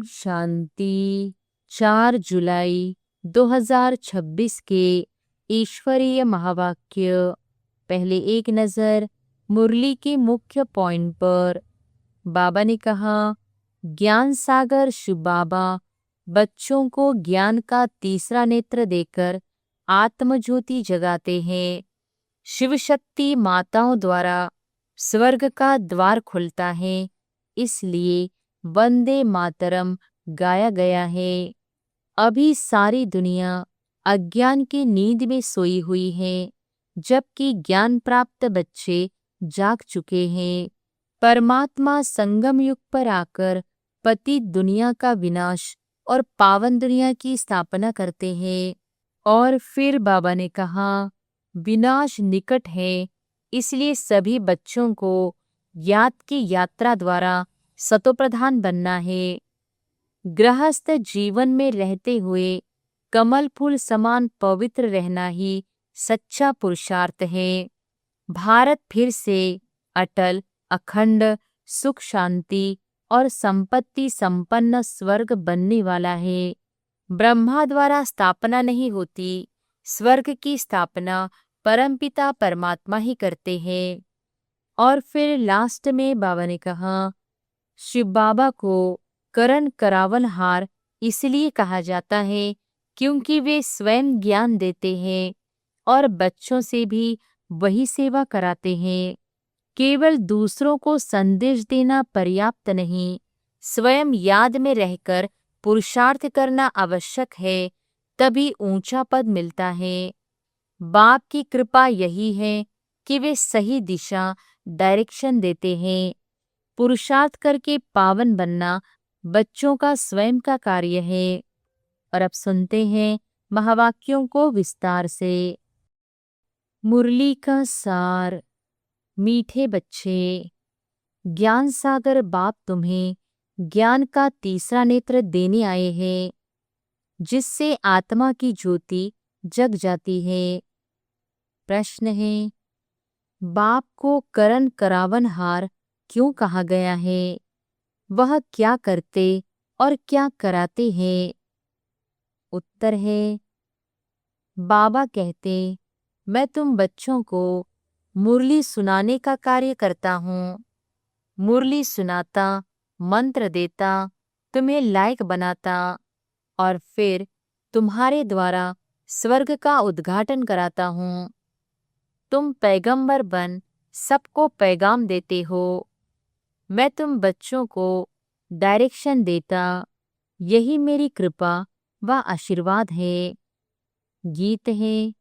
शांति। 4 जुलाई 2026 के ईश्वरीय महावाक्य। पहले एक नज़र मुरली के मुख्य पॉइंट पर। बाबा ने कहा, ज्ञान सागर शिव बाबा बच्चों को ज्ञान का तीसरा नेत्र देकर आत्मज्योति जगाते हैं। शिव शक्ति माताओं द्वारा स्वर्ग का द्वार खुलता है, इसलिए वंदे मातरम गाया गया है। अभी सारी दुनिया अज्ञान की नींद में सोई हुई है, जबकि ज्ञान प्राप्त बच्चे जाग चुके हैं। परमात्मा संगम युग पर आकर पतित दुनिया का विनाश और पावन दुनिया की स्थापना करते हैं। और फिर बाबा ने कहा, विनाश निकट है, इसलिए सभी बच्चों को याद की यात्रा द्वारा सतोप्रधान बनना है। गृहस्थ जीवन में रहते हुए कमल फूल समान पवित्र रहना ही सच्चा पुरुषार्थ है। भारत फिर से अटल, अखंड, सुख, शांति और संपत्ति संपन्न स्वर्ग बनने वाला है। ब्रह्मा द्वारा स्थापना नहीं होती, स्वर्ग की स्थापना परमपिता परमात्मा ही करते हैं। और फिर लास्ट में बाबा ने कहा, शिव बाबा को करण करावनहार इसलिए कहा जाता है क्योंकि वे स्वयं ज्ञान देते हैं और बच्चों से भी वही सेवा कराते हैं। केवल दूसरों को संदेश देना पर्याप्त नहीं, स्वयं याद में रहकर पुरुषार्थ करना आवश्यक है, तभी ऊंचा पद मिलता है। बाप की कृपा यही है कि वे सही दिशा डायरेक्शन देते हैं। पुरुषार्थ करके पावन बनना बच्चों का स्वयं का कार्य है। और अब सुनते हैं महावाक्यों को विस्तार से। मुरली का सार। मीठे बच्चे, ज्ञान सागर बाप तुम्हें ज्ञान का तीसरा नेत्र देने आए हैं, जिससे आत्मा की ज्योति जग जाती है। प्रश्न है, बाप को करण करावनहार क्यों कहा गया है? वह क्या करते और क्या कराते हैं? उत्तर है, बाबा कहते, मैं तुम बच्चों को मुरली सुनाने का कार्य करता हूँ। मुरली सुनाता, मंत्र देता, तुम्हें लायक बनाता और फिर तुम्हारे द्वारा स्वर्ग का उद्घाटन कराता हूँ। तुम पैगंबर बन सबको पैगाम देते हो। मैं तुम बच्चों को डायरेक्शन देता, यही मेरी कृपा व आशीर्वाद है। गीत है,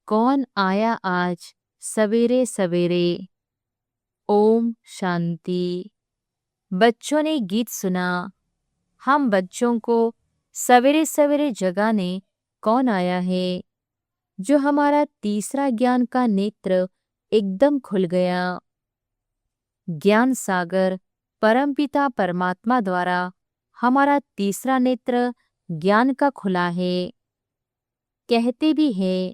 कौन आया आज सवेरे सवेरे। ओम शांति। बच्चों ने गीत सुना। हम बच्चों को सवेरे सवेरे जगाने कौन आया है? जो हमारा तीसरा ज्ञान का नेत्र एकदम खुल गया। ज्ञान सागर परमपिता परमात्मा द्वारा हमारा तीसरा नेत्र ज्ञान का खुला है। कहते भी है,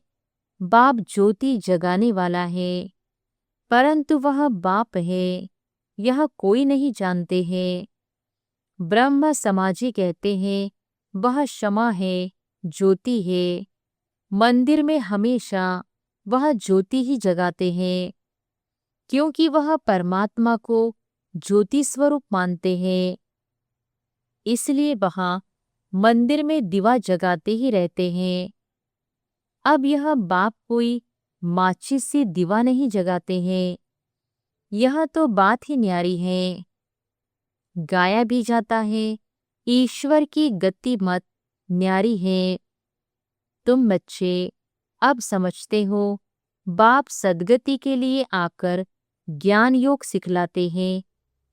बाप ज्योति जगाने वाला है, परंतु वह बाप है यह कोई नहीं जानते हैं। ब्रह्म समाजी कहते हैं, वह क्षमा है, ज्योति है। मंदिर में हमेशा वह ज्योति ही जगाते हैं, क्योंकि वह परमात्मा को ज्योति स्वरूप मानते हैं। इसलिए वहाँ मंदिर में दिवा जगाते ही रहते हैं। अब यह बाप कोई माचिस से दिवा नहीं जगाते हैं। यह तो बात ही न्यारी है। गाया भी जाता है, ईश्वर की गति मत न्यारी है। तुम बच्चे अब समझते हो, बाप सद्गति के लिए आकर ज्ञान योग सिखलाते हैं।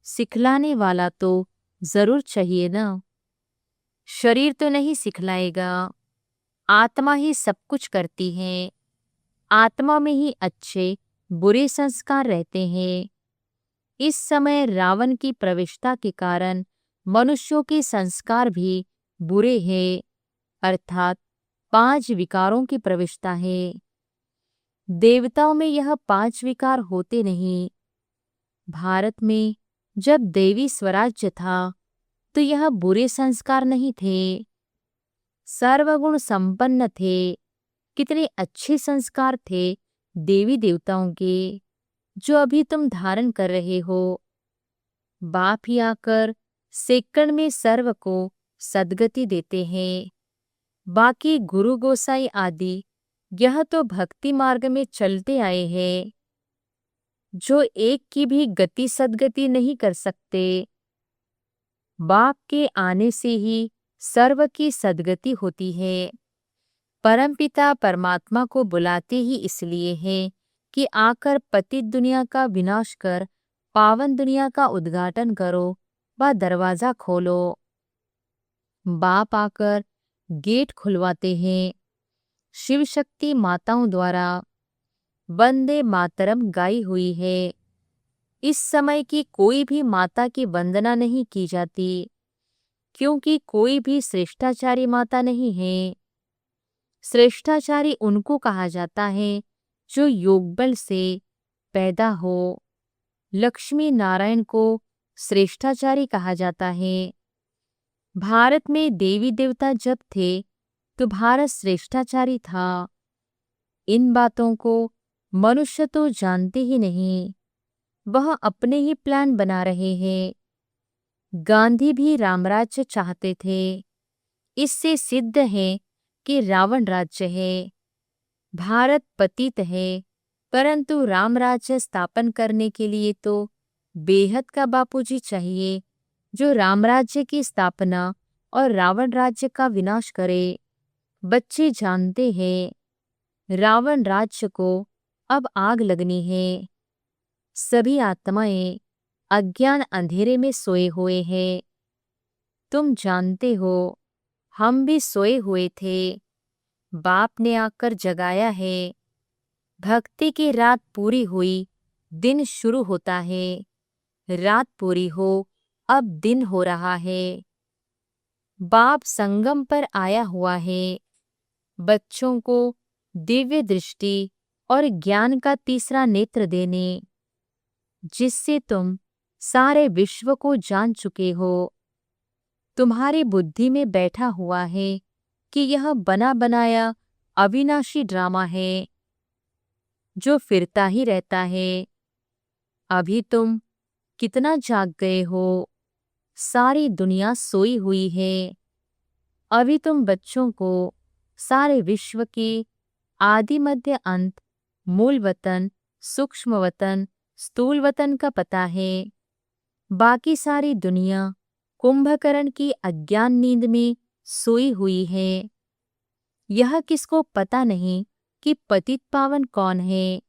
सिखलाने वाला तो जरूर चाहिए ना। शरीर तो नहीं सिखलाएगा, आत्मा ही सब कुछ करती है। आत्मा में ही अच्छे बुरे संस्कार रहते हैं। इस समय रावण की प्रविष्टा के कारण मनुष्यों के संस्कार भी बुरे हैं, अर्थात 5 विकारों की प्रविष्टा है। देवताओं में यह 5 विकार होते नहीं। भारत में जब देवी स्वराज्य था, तो यह बुरे संस्कार नहीं थे, सर्वगुण संपन्न थे। कितने अच्छे संस्कार थे देवी देवताओं के, जो अभी तुम धारण कर रहे हो। बाप ही आकर सेकंड में सर्व को सद्गति देते हैं। बाकी गुरु गोसाई आदि यह तो भक्ति मार्ग में चलते आए हैं, जो एक की भी गति सद्गति नहीं कर सकते। बाप के आने से ही सर्व की सद्गति होती है। परमपिता परमात्मा को बुलाते ही इसलिए है कि आकर पतित दुनिया का विनाश कर पावन दुनिया का उद्घाटन करो व दरवाजा खोलो। बाप आकर गेट खुलवाते हैं। शिव शक्ति माताओं द्वारा वंदे मातरम गाई हुई है। इस समय की कोई भी माता की वंदना नहीं की जाती, क्योंकि कोई भी श्रेष्ठाचारी माता नहीं है। श्रेष्ठाचारी उनको कहा जाता है जो योगबल से पैदा हो। लक्ष्मी नारायण को श्रेष्ठाचारी कहा जाता है। भारत में देवी देवता जब थे तो भारत श्रेष्ठाचारी था। इन बातों को मनुष्य तो जानते ही नहीं, वह अपने ही प्लान बना रहे हैं। गांधी भी रामराज्य चाहते थे। इससे सिद्ध है कि रावण राज्य है। भारत पतित है, परंतु राम राज्य स्थापन करने के लिए तो बेहद का बापूजी चाहिए, जो रामराज्य की स्थापना और रावण राज्य का विनाश करे। बच्चे जानते हैं रावण राज्य को अब आग लगनी है। सभी आत्माएं अज्ञान अंधेरे में सोए हुए हैं। तुम जानते हो, हम भी सोए हुए थे, बाप ने आकर जगाया है। भक्ति की रात पूरी हुई, दिन शुरू होता है। रात पूरी हो, अब दिन हो रहा है। बाप संगम पर आया हुआ है, बच्चों को दिव्य दृष्टि और ज्ञान का तीसरा नेत्र देने, जिससे तुम सारे विश्व को जान चुके हो। तुम्हारी बुद्धि में बैठा हुआ है कि यह बना बनाया अविनाशी ड्रामा है, जो फिरता ही रहता है। अभी तुम कितना जाग गए हो, सारी दुनिया सोई हुई है। अभी तुम बच्चों को सारे विश्व के आदि मध्य अंत, मूल वतन, सूक्ष्म वतन, स्थूल वतन का पता है। बाकी सारी दुनिया कुंभकर्ण की अज्ञान नींद में सोई हुई है। यह किसको पता नहीं कि पतित पावन कौन है।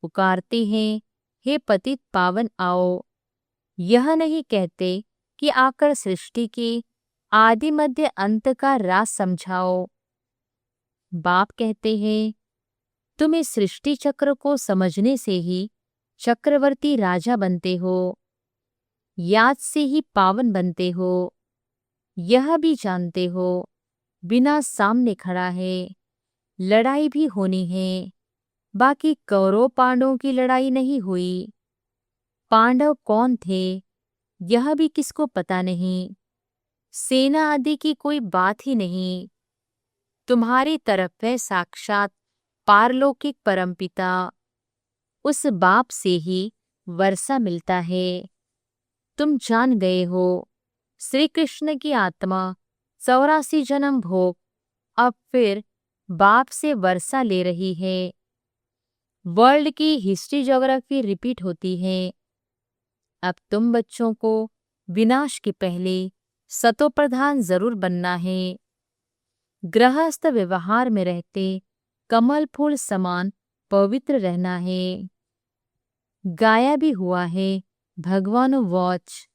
पुकारते हैं, हे पतित पावन आओ। यह नहीं कहते कि आकर सृष्टि के आदि मध्य अंत का राज समझाओ। बाप कहते हैं, तुम इस सृष्टि चक्र को समझने से ही चक्रवर्ती राजा बनते हो, याद से ही पावन बनते हो। यह भी जानते हो, बिना सामने खड़ा है, लड़ाई भी होनी है। बाकी कौरव पांडवों की लड़ाई नहीं हुई। पांडव कौन थे, यह भी किसको पता नहीं। सेना आदि की कोई बात ही नहीं। तुम्हारी तरफ है साक्षात पारलौकिक परमपिता। उस बाप से ही वर्षा मिलता है। तुम जान गए हो, श्री कृष्ण की आत्मा 84 जन्म भोग अब फिर बाप से वर्षा ले रही है। वर्ल्ड की हिस्ट्री ज्योग्राफी रिपीट होती है। अब तुम बच्चों को विनाश के पहले सतो प्रधान जरूर बनना है। गृहस्थ व्यवहार में रहते कमल फूल समान पवित्र रहना है। गाया भी हुआ है भगवान वॉच,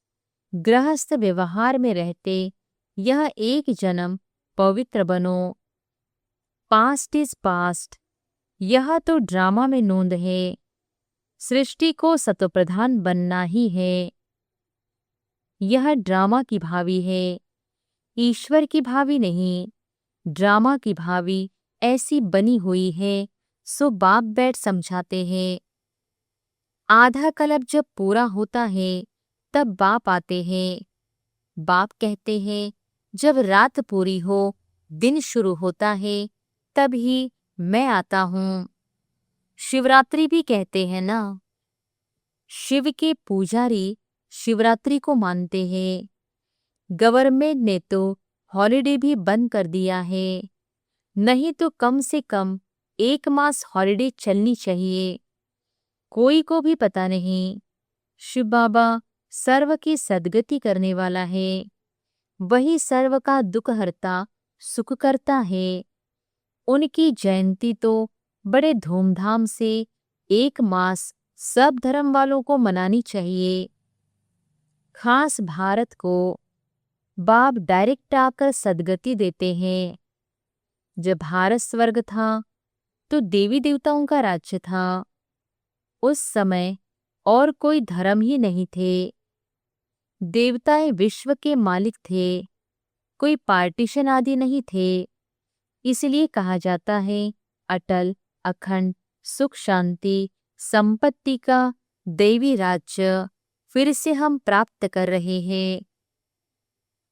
गृहस्थ व्यवहार में रहते यह एक जन्म पवित्र बनो। पास्ट इज पास्ट, यह तो ड्रामा में नोंद है। सृष्टि को सतोप्रधान बनना ही है। यह ड्रामा की भावी है, ईश्वर की भावी नहीं। ड्रामा की भावी ऐसी बनी हुई है, सो बाप बैठ समझाते हैं। आधा कल्प जब पूरा होता है तब बाप आते हैं। बाप कहते हैं, जब रात पूरी हो, दिन शुरू होता है, तब ही मैं आता हूँ। शिवरात्रि भी कहते हैं ना, शिव के पुजारी शिवरात्रि को मानते हैं। गवर्नमेंट ने तो हॉलिडे भी बंद कर दिया है, नहीं तो कम से कम 1 मास हॉलिडे चलनी चाहिए। कोई को भी पता नहीं, शिव बाबा सर्व की सद्गति करने वाला है। वही सर्व का दुख हरता, सुख करता है। उनकी जयंती तो बड़े धूमधाम से 1 मास सब धर्म वालों को मनानी चाहिए। खास भारत को बाप डायरेक्ट आकर सद्गति देते हैं। जब भारत स्वर्ग था तो देवी देवताओं का राज्य था। उस समय और कोई धर्म ही नहीं थे। देवताएं विश्व के मालिक थे, कोई पार्टीशन आदि नहीं थे। इसलिए कहा जाता है, अटल अखंड सुख शांति संपत्ति का देवी राज्य फिर से हम प्राप्त कर रहे हैं।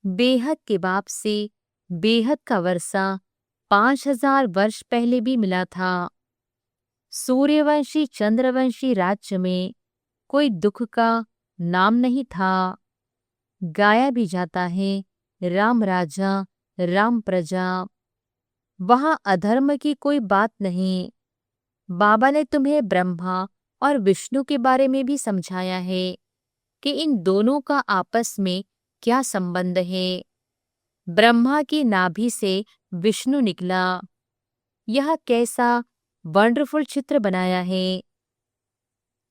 बेहद के बाप से बेहद का वर्षा 5000 वर्ष पहले भी मिला था। सूर्यवंशी चंद्रवंशी राज्य में कोई दुख का नाम नहीं था। गाया भी जाता है, राम राजा राम प्रजा। वहां अधर्म की कोई बात नहीं। बाबा ने तुम्हें ब्रह्मा और विष्णु के बारे में भी समझाया है कि इन दोनों का आपस में क्या संबंध है। ब्रह्मा की नाभि से विष्णु निकला। यह कैसा वंडरफुल चित्र बनाया है।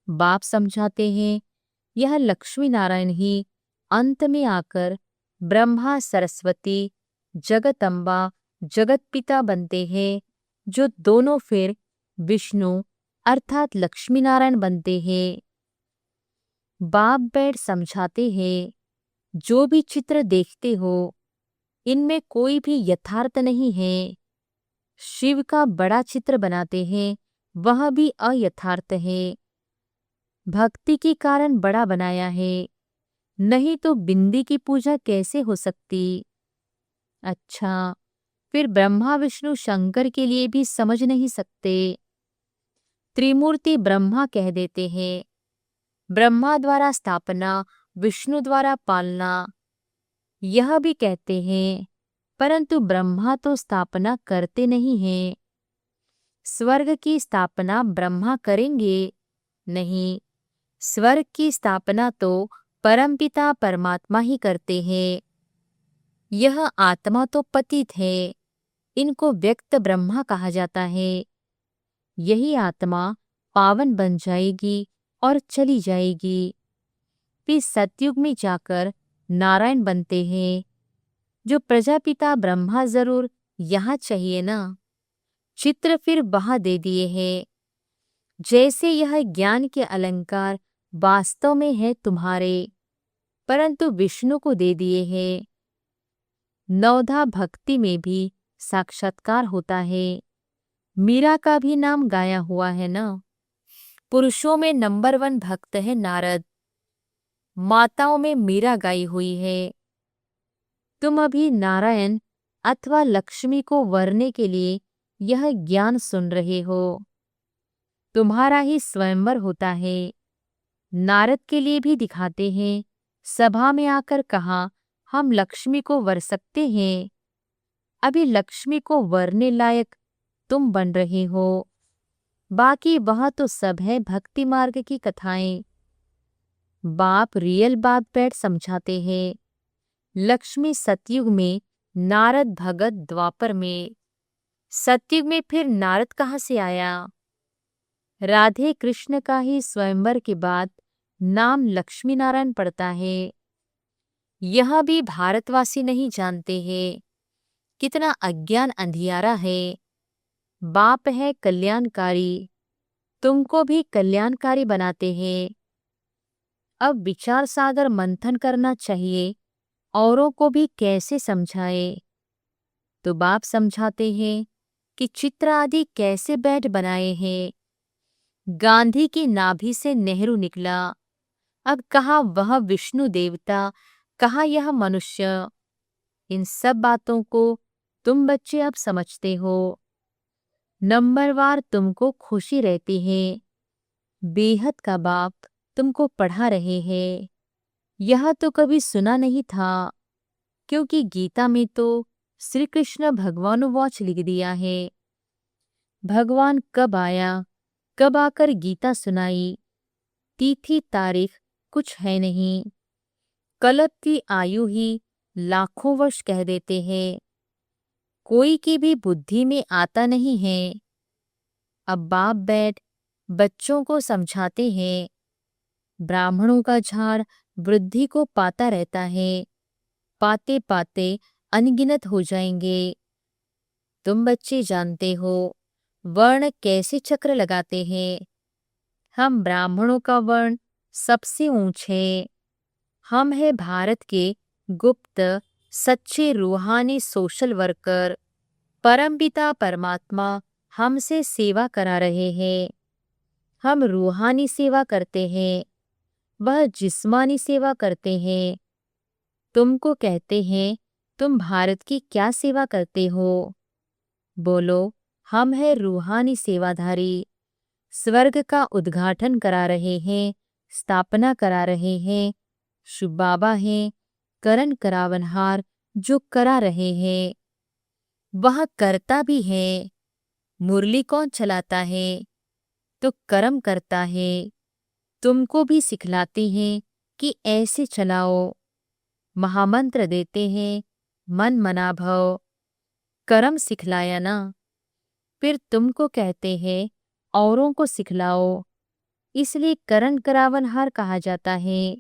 बाप समझाते हैं, यह लक्ष्मी नारायण ही अंत में आकर ब्रह्मा सरस्वती जगदम्बा जगत पिता बनते हैं, जो दोनों फिर विष्णु अर्थात लक्ष्मी नारायण बनते हैं। बाप बैठ समझाते हैं, जो भी चित्र देखते हो इनमें कोई भी यथार्थ नहीं है। शिव का बड़ा चित्र बनाते हैं, वह भी अयथार्थ है। भक्ति के कारण बड़ा बनाया है, नहीं तो बिंदी की पूजा कैसे हो सकती। अच्छा, फिर ब्रह्मा विष्णु शंकर के लिए भी समझ नहीं सकते। त्रिमूर्ति ब्रह्मा कह देते हैं। ब्रह्मा द्वारा स्थापना, विष्णु द्वारा पालना, यह भी कहते हैं, परंतु ब्रह्मा तो स्थापना करते नहीं हैं। स्वर्ग की स्थापना ब्रह्मा करेंगे नहीं, स्वर्ग की स्थापना तो परमपिता परमात्मा ही करते हैं। यह आत्मा तो पतित है, इनको व्यक्त ब्रह्मा कहा जाता है। यही आत्मा पावन बन जाएगी और चली जाएगी। फिर सतयुग में जाकर नारायण बनते हैं। जो प्रजापिता ब्रह्मा जरूर यहाँ चाहिए ना, चित्र फिर वहां दे दिए हैं। जैसे यह ज्ञान के अलंकार वास्तव में है तुम्हारे, परंतु विष्णु को दे दिए हैं। नवधा भक्ति में भी साक्षात्कार होता है। मीरा का भी नाम गाया हुआ है ना। पुरुषों में नंबर 1 भक्त है नारद, माताओं में मीरा गाई हुई है। तुम अभी नारायण अथवा लक्ष्मी को वरने के लिए यह ज्ञान सुन रहे हो। तुम्हारा ही स्वयंवर होता है। नारद के लिए भी दिखाते हैं। सभा में आकर कहा, हम लक्ष्मी को वर सकते हैं। अभी लक्ष्मी को वरने लायक तुम बन रहे हो। बाकी वह तो सब है भक्ति मार्ग की कथाएं। बाप रियल बात बैठ समझाते हैं। लक्ष्मी सतयुग में, नारद भगत द्वापर में। सतयुग में फिर नारद कहाँ से आया। राधे कृष्ण का ही स्वयंवर के बाद नाम लक्ष्मी नारायण पड़ता है। यह भी भारतवासी नहीं जानते हैं। कितना अज्ञान अंधियारा है। बाप है कल्याणकारी, तुमको भी कल्याणकारी बनाते हैं। अब विचार सागर मंथन करना चाहिए, औरों को भी कैसे समझाए। तो बाप समझाते हैं कि चित्र आदि कैसे बैठ बनाए हैं। गांधी की नाभि से नेहरू निकला। अब कहा वह विष्णु देवता कहा यह मनुष्य। इन सब बातों को तुम बच्चे अब समझते हो। नंबरवार तुमको खुशी रहती है। बेहद का बाप तुमको पढ़ा रहे हैं। यह तो कभी सुना नहीं था, क्योंकि गीता में तो श्री कृष्ण भगवानुवाच लिख दिया है। भगवान कब आया, कब आकर गीता सुनाई, तिथि तारीख कुछ है नहीं। कल्प की आयु ही लाखों वर्ष कह देते हैं। कोई की भी बुद्धि में आता नहीं है। अब बाप बैठ बच्चों को समझाते हैं। ब्राह्मणों का झाड़ वृद्धि को पाता रहता है, पाते पाते अनगिनत हो जाएंगे। तुम बच्चे जानते हो वर्ण कैसे चक्र लगाते हैं। हम ब्राह्मणों का वर्ण सबसे ऊंच है। हम है भारत के गुप्त सच्चे रूहानी सोशल वर्कर। परमपिता परमात्मा हमसे सेवा करा रहे हैं। हम रूहानी सेवा करते हैं, वह जिस्मानी सेवा करते हैं। तुमको कहते हैं तुम भारत की क्या सेवा करते हो? बोलो, हम है रूहानी सेवाधारी। स्वर्ग का उद्घाटन करा रहे हैं, स्थापना करा रहे हैं। शुभ बाबा हैं, करण करावनहार जो करा रहे हैं। वह करता भी है। मुरली कौन चलाता है? तो कर्म करता है। तुमको भी सिखलाते हैं कि ऐसे चलाओ। महामंत्र देते हैं, मन मना भव। कर्म सिखलाया ना, फिर तुमको कहते हैं औरों को सिखलाओ, इसलिए करण करावनहार कहा जाता है।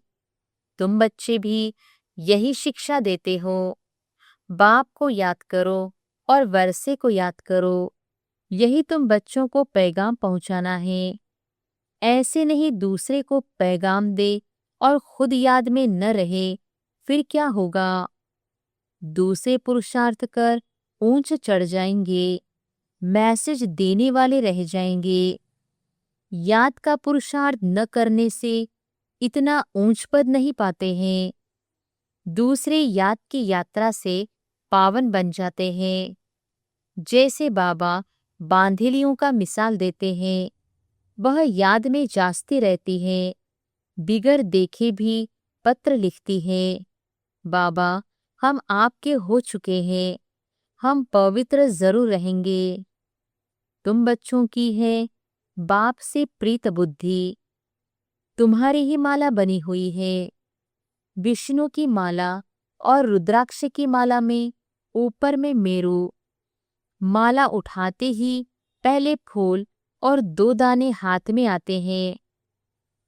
तुम बच्चे भी यही शिक्षा देते हो। बाप को याद करो और वर्षे को याद करो। यही तुम बच्चों को पैगाम पहुंचाना है। ऐसे नहीं दूसरे को पैगाम दे और खुद याद में न रहे, फिर क्या होगा? दूसरे पुरुषार्थ कर ऊंच चढ़ जाएंगे, मैसेज देने वाले रह जाएंगे। याद का पुरुषार्थ न करने से इतना ऊंच पद नहीं पाते हैं। दूसरे याद की यात्रा से पावन बन जाते हैं। जैसे बाबा बांधेलियों का मिसाल देते हैं, वह याद में जास्ती रहती है, बिगर देखे भी पत्र लिखती है। बाबा, हम आपके हो चुके हैं, हम पवित्र जरूर रहेंगे। तुम बच्चों की है बाप से प्रीत बुद्धि। तुम्हारी ही माला बनी हुई है। विष्णु की माला और रुद्राक्ष की माला में ऊपर में मेरू। माला उठाते ही पहले फूल और 2 दाने हाथ में आते हैं।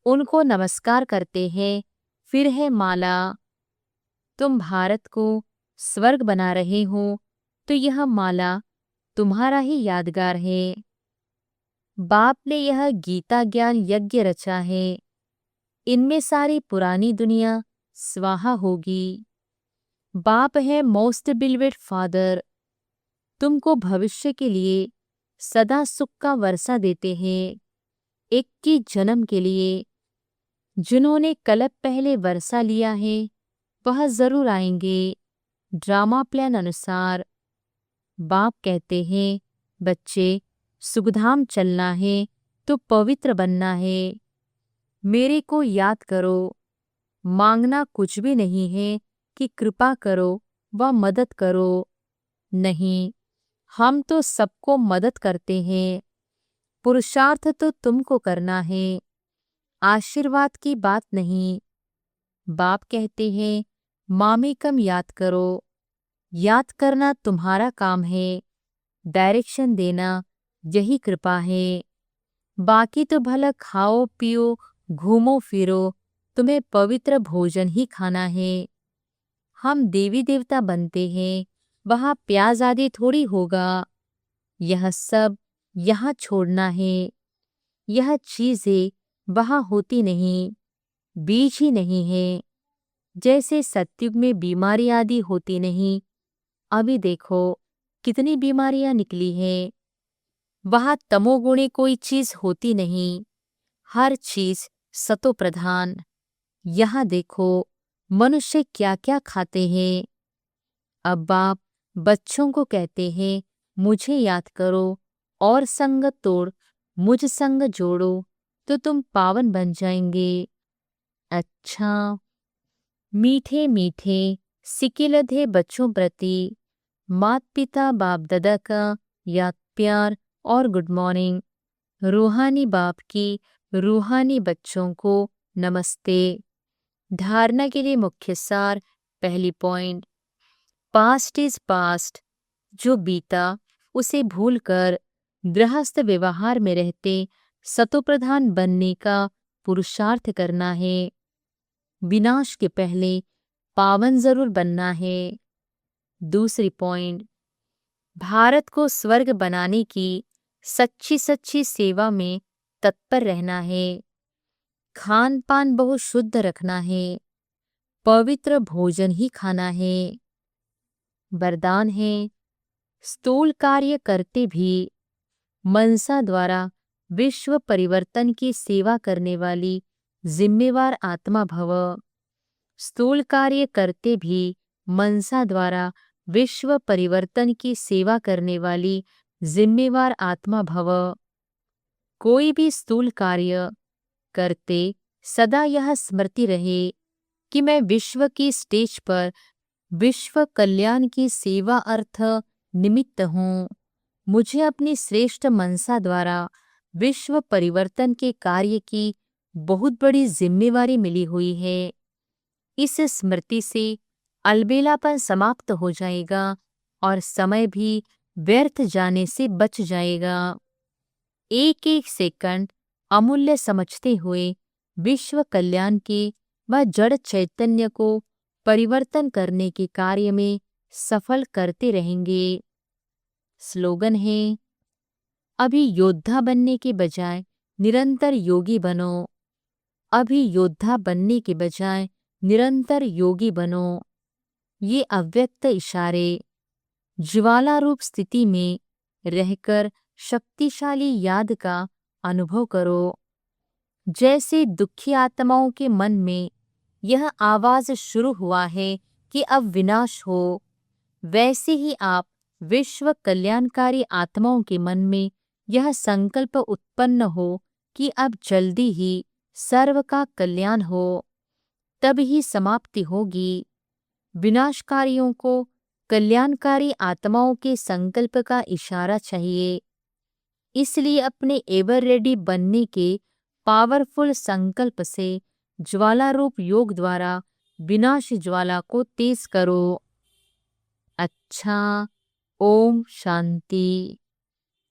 उनको नमस्कार करते हैं, फिर है माला। तुम भारत को स्वर्ग बना रहे हो, तो यह माला तुम्हारा ही यादगार है। बाप ने यह गीता ज्ञान यज्ञ रचा है। इनमें सारी पुरानी दुनिया स्वाहा होगी। बाप है मोस्ट बिलवेड फादर। तुमको भविष्य के लिए सदा सुख का वर्षा देते हैं। 21 जन्म के लिए जिन्होंने कल्प पहले वर्षा लिया है, वह जरूर आएंगे ड्रामा प्लान अनुसार। बाप कहते हैं, बच्चे सुखधाम चलना है तो पवित्र बनना है। मेरे को याद करो। मांगना कुछ भी नहीं है कि कृपा करो व मदद करो। नहीं, हम तो सबको मदद करते हैं। पुरुषार्थ तो तुमको करना है, आशीर्वाद की बात नहीं। बाप कहते हैं, मामेकम याद करो। याद करना तुम्हारा काम है, डायरेक्शन देना यही कृपा है। बाकी तो भला खाओ पियो घूमो फिरो, तुम्हें पवित्र भोजन ही खाना है। हम देवी देवता बनते हैं, वहाँ प्याज आदि थोड़ी होगा। यह सब यहाँ छोड़ना है। यह चीजें वहाँ होती नहीं, बीज ही नहीं है। जैसे सतयुग में बीमारी आदि होती नहीं, अभी देखो कितनी बीमारियां निकली हैं। वहाँ तमोगुणी कोई चीज होती नहीं, हर चीज सतो प्रधान। यहाँ देखो मनुष्य क्या क्या खाते हैं। अब बाप बच्चों को कहते हैं, मुझे याद करो और संग तोड़ मुझ संग जोड़ो तो तुम पावन बन जाएंगे। अच्छा, मीठे मीठे सिकिलधे बच्चों प्रति मात पिता बाप दादा का याद प्यार और गुड मॉर्निंग। रूहानी बाप की रूहानी बच्चों को नमस्ते। धारणा के लिए मुख्य सार। पहली पॉइंट, पास्ट इज पास्ट। जो बीता उसे भूलकर गृहस्थ व्यवहार में रहते सतोप्रधान बनने का पुरुषार्थ करना है। विनाश के पहले पावन जरूर बनना है। दूसरी पॉइंट, भारत को स्वर्ग बनाने की सच्ची सच्ची सेवा में तत्पर रहना है। खान पान बहुत शुद्ध रखना है। पवित्र भोजन ही खाना है। वरदान है, स्थूल कार्य करते भी मनसा द्वारा विश्व परिवर्तन की सेवा करने वाली जिम्मेवार आत्मा भव। स्थूल कार्य करते भी मनसा द्वारा विश्व परिवर्तन की सेवा करने वाली जिम्मेवार आत्मा भव। कोई भी स्थूल कार्य करते सदा यह स्मृति रहे कि मैं विश्व की स्टेज पर विश्व कल्याण की सेवा अर्थ निमित्त हूँ। मुझे अपनी श्रेष्ठ मनसा द्वारा विश्व परिवर्तन के कार्य की बहुत बड़ी जिम्मेवारी मिली हुई है। इस स्मृति से अलबेलापन समाप्त हो जाएगा और समय भी व्यर्थ जाने से बच जाएगा। एक एक सेकंड अमूल्य समझते हुए विश्व कल्याण के व जड़ चैतन्य को परिवर्तन करने के कार्य में सफल करते रहेंगे। स्लोगन है, अभी योद्धा बनने के बजाय निरंतर योगी बनो। अभी योद्धा बनने के बजाय निरंतर योगी बनो। ये अव्यक्त इशारे ज्वाला रूप स्थिति में रहकर शक्तिशाली याद का अनुभव करो। जैसे दुखी आत्माओं के मन में यह आवाज शुरू हुआ है कि अब विनाश हो, वैसे ही आप विश्व कल्याणकारी आत्माओं के मन में यह संकल्प उत्पन्न हो कि अब जल्दी ही सर्व का कल्याण हो। तब ही समाप्ति होगी। विनाशकारियों को कल्याणकारी आत्माओं के संकल्प का इशारा चाहिए। इसलिए अपने एवर रेडी बनने के पावरफुल संकल्प से ज्वाला रूप योग द्वारा विनाश ज्वाला को तेज करो। अच्छा, ओम शांति।